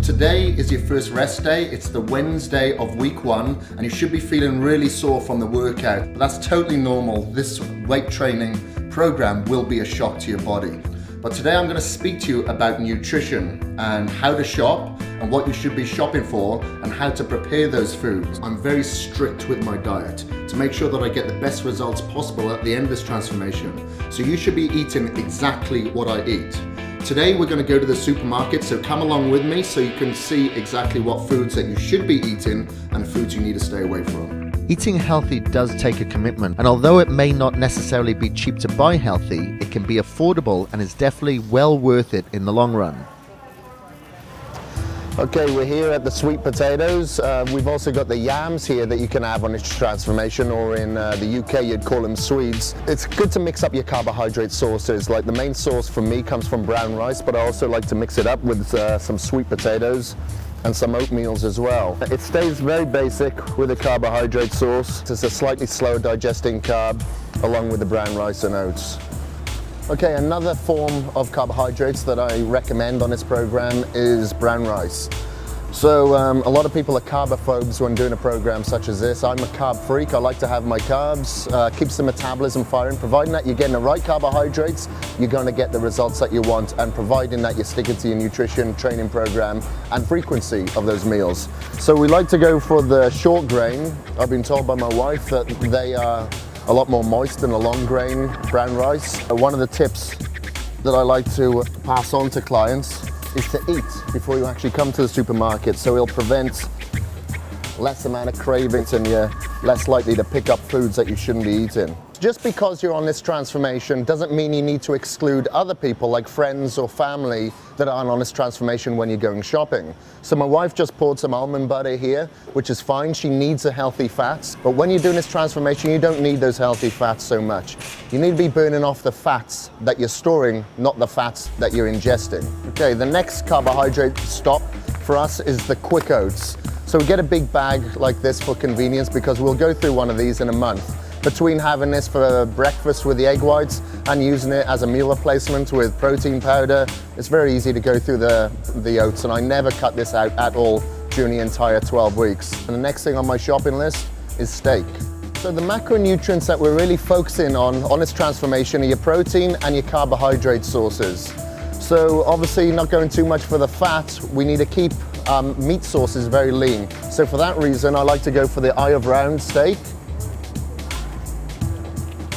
Today is your first rest day. It's the Wednesday of week 1 and you should be feeling really sore from the workout. But that's totally normal. This weight training program will be a shock to your body. But today I'm going to speak to you about nutrition and how to shop and what you should be shopping for and how to prepare those foods. I'm very strict with my diet to make sure that I get the best results possible at the end of this transformation. So you should be eating exactly what I eat. Today we're going to go to the supermarket, so come along with me so you can see exactly what foods that you should be eating and foods you need to stay away from. Eating healthy does take a commitment, and although it may not necessarily be cheap to buy healthy, it can be affordable and is definitely well worth it in the long run. Okay, we're here at the sweet potatoes. We've also got the yams here that you can have on this transformation, or in the UK you'd call them Swedes. It's good to mix up your carbohydrate sources. Like the main source for me comes from brown rice, but I also like to mix it up with some sweet potatoes and some oatmeals as well. It stays very basic with a carbohydrate source. It's a slightly slower digesting carb along with the brown rice and oats. Okay, another form of carbohydrates that I recommend on this program is brown rice. So a lot of people are carbophobes when doing a program such as this. I'm a carb freak. I like to have my carbs, keeps the metabolism firing. Providing that you're getting the right carbohydrates, you're going to get the results that you want, and providing that you're sticking to your nutrition training program and frequency of those meals. So we like to go for the short grain. I've been told by my wife that they are a lot more moist than a long grain brown rice. One of the tips that I like to pass on to clients is to eat before you actually come to the supermarket, so it'll prevent less amount of cravings and you're less likely to pick up foods that you shouldn't be eating. Just because you're on this transformation doesn't mean you need to exclude other people like friends or family that aren't on this transformation when you're going shopping. So my wife just poured some almond butter here, which is fine. She needs the healthy fats, but when you're doing this transformation, you don't need those healthy fats so much. You need to be burning off the fats that you're storing, not the fats that you're ingesting. Okay, the next carbohydrate stop for us is the quick oats. So we get a big bag like this for convenience because we'll go through one of these in a month. Between having this for breakfast with the egg whites and using it as a meal replacement with protein powder, it's very easy to go through the oats, and I never cut this out at all during the entire 12 weeks. And the next thing on my shopping list is steak. So the macronutrients that we're really focusing on this transformation are your protein and your carbohydrate sources. So obviously not going too much for the fat, we need to keep meat sources very lean. So for that reason, I like to go for the eye of round steak,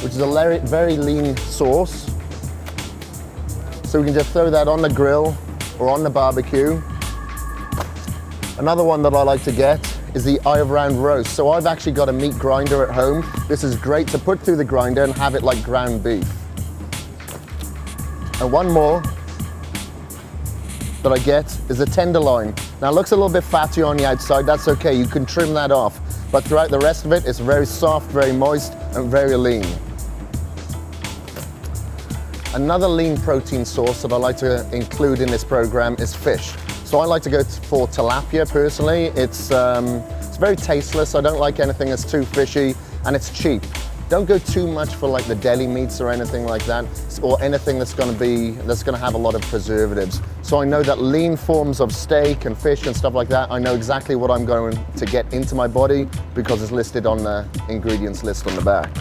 which is a very lean sauce. So we can just throw that on the grill or on the barbecue. Another one that I like to get is the eye of round roast. So I've actually got a meat grinder at home. This is great to put through the grinder and have it like ground beef. And one more that I get is a tenderloin. Now it looks a little bit fatty on the outside, that's okay, you can trim that off. But throughout the rest of it, it's very soft, very moist, and very lean. Another lean protein source that I like to include in this program is fish. So I like to go for tilapia personally. It's very tasteless. I don't like anything that's too fishy, and it's cheap. Don't go too much for like the deli meats or anything like that, or anything that's going to have a lot of preservatives. So I know that lean forms of steak and fish and stuff like that, I know exactly what I'm going to get into my body because it's listed on the ingredients list on the back.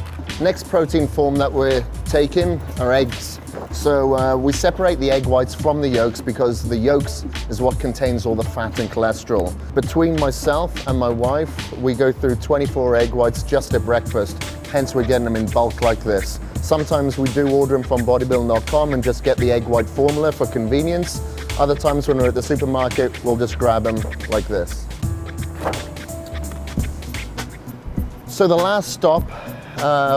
Next protein form that we're taking are eggs. So we separate the egg whites from the yolks because the yolks is what contains all the fat and cholesterol. Between myself and my wife, we go through 24 egg whites just at breakfast. Hence we're getting them in bulk like this. Sometimes we do order them from bodybuilding.com and just get the egg white formula for convenience. Other times when we're at the supermarket, we'll just grab them like this. So the last stop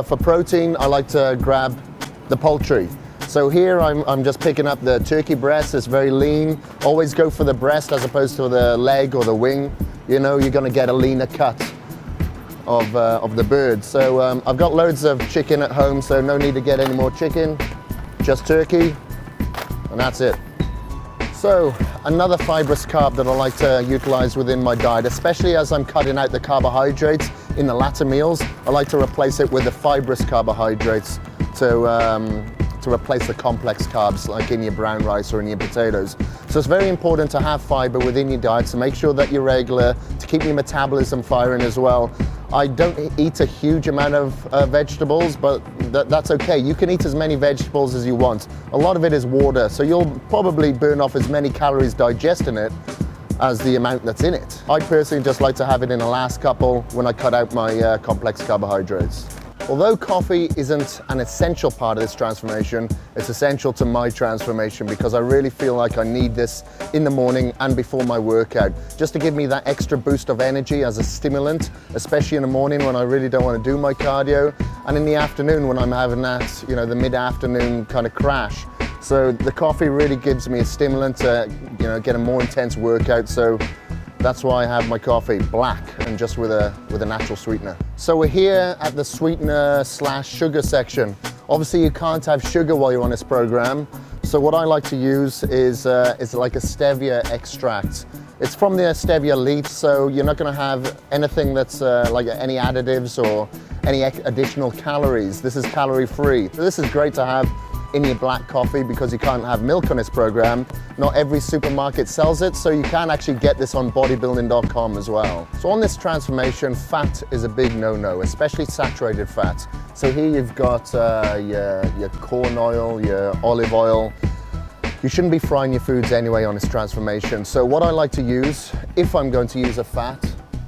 for protein, I like to grab the poultry. So here I'm just picking up the turkey breast. It's very lean. Always go for the breast as opposed to the leg or the wing. You know, you're gonna get a leaner cut of the bird. So I've got loads of chicken at home, so no need to get any more chicken, just turkey, and that's it. So another fibrous carb that I like to utilize within my diet, especially as I'm cutting out the carbohydrates in the latter meals, I like to replace it with the fibrous carbohydrates to to replace the complex carbs like in your brown rice or in your potatoes. So it's very important to have fiber within your diet, so make sure that you're regular to keep your metabolism firing as well. I don't eat a huge amount of vegetables, but that's okay. You can eat as many vegetables as you want. A lot of it is water, so you'll probably burn off as many calories digesting it as the amount that's in it. I personally just like to have it in the last couple when I cut out my complex carbohydrates. Although coffee isn't an essential part of this transformation, it's essential to my transformation because I really feel like I need this in the morning and before my workout, just to give me that extra boost of energy as a stimulant, especially in the morning when I really don't want to do my cardio, and in the afternoon when I'm having that, you know, the mid-afternoon kind of crash. So the coffee really gives me a stimulant to, you know, get a more intense workout. So that's why I have my coffee black and just with a natural sweetener. So we're here at the sweetener / sugar section. Obviously you can't have sugar while you're on this program. So what I like to use is like a stevia extract. It's from the stevia leaf, so you're not going to have anything that's like any additives or any additional calories. This is calorie free. So this is great to have in your black coffee because you can't have milk on this program. Not every supermarket sells it, so you can actually get this on bodybuilding.com as well. So on this transformation, fat is a big no-no, especially saturated fat. So here you've got your corn oil, your olive oil. You shouldn't be frying your foods anyway on this transformation. So what I like to use, if I'm going to use a fat,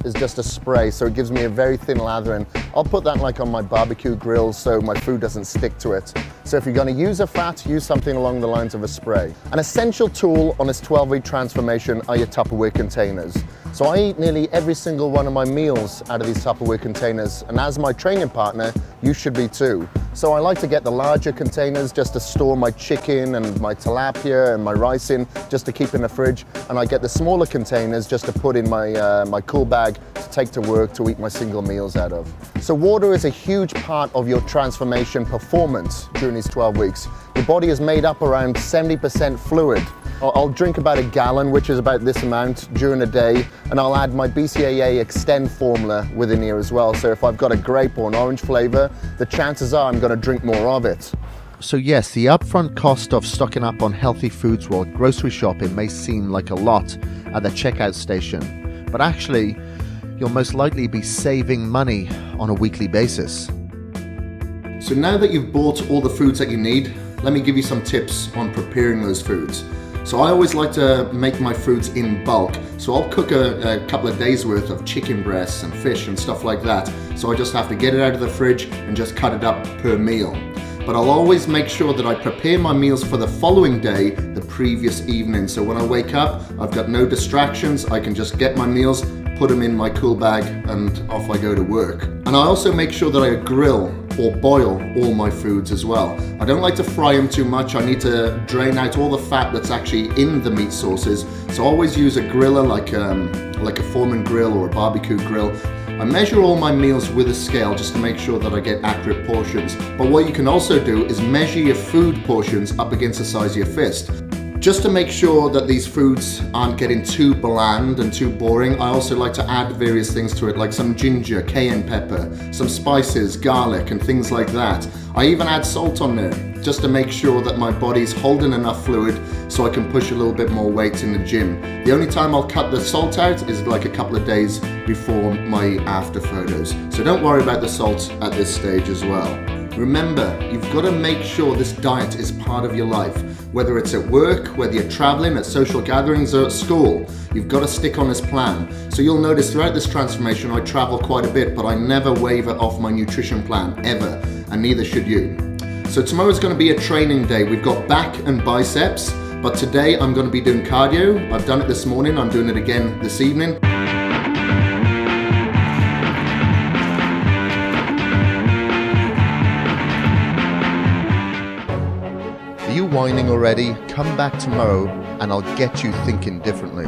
is just a spray, so it gives me a very thin lather, and I'll put that like on my barbecue grill so my food doesn't stick to it. So if you're going to use a fat, use something along the lines of a spray. An essential tool on this 12-week transformation are your Tupperware containers. So I eat nearly every single one of my meals out of these Tupperware containers, and as my training partner, you should be too. So I like to get the larger containers just to store my chicken and my tilapia and my rice in, just to keep in the fridge, and I get the smaller containers just to put in my, my cool bag to take to work to eat my single meals out of. So water is a huge part of your transformation performance during these 12 weeks. Your body is made up around 70% fluid. I'll drink about a gallon, which is about this amount, during the day, and I'll add my BCAA Extend formula within here as well. So if I've got a grape or an orange flavor, the chances are I'm going to drink more of it. So yes, the upfront cost of stocking up on healthy foods while grocery shopping may seem like a lot at the checkout station, but actually, you'll most likely be saving money on a weekly basis. So now that you've bought all the foods that you need, let me give you some tips on preparing those foods. So I always like to make my foods in bulk. So I'll cook a couple of days worth of chicken breasts and fish and stuff like that. So I just have to get it out of the fridge and just cut it up per meal. But I'll always make sure that I prepare my meals for the following day, the previous evening. So when I wake up, I've got no distractions. I can just get my meals, put them in my cool bag, and off I go to work. And I also make sure that I grill or boil all my foods as well. I don't like to fry them too much. I need to drain out all the fat that's actually in the meat sources. So I always use a griller like a Foreman grill or a barbecue grill. I measure all my meals with a scale just to make sure that I get accurate portions. But what you can also do is measure your food portions up against the size of your fist. Just to make sure that these foods aren't getting too bland and too boring, I also like to add various things to it, like some ginger, cayenne pepper, some spices, garlic, and things like that. I even add salt on there, just to make sure that my body's holding enough fluid so I can push a little bit more weight in the gym. The only time I'll cut the salt out is like a couple of days before my after photos. So don't worry about the salt at this stage as well. Remember, you've got to make sure this diet is part of your life. Whether it's at work, whether you're traveling, at social gatherings, or at school, you've got to stick on this plan. So you'll notice throughout this transformation, I travel quite a bit, but I never waver off my nutrition plan, ever, and neither should you. So tomorrow's going to be a training day. We've got back and biceps, but today I'm going to be doing cardio. I've done it this morning, I'm doing it again this evening. Are you whining already? Come back tomorrow and I'll get you thinking differently.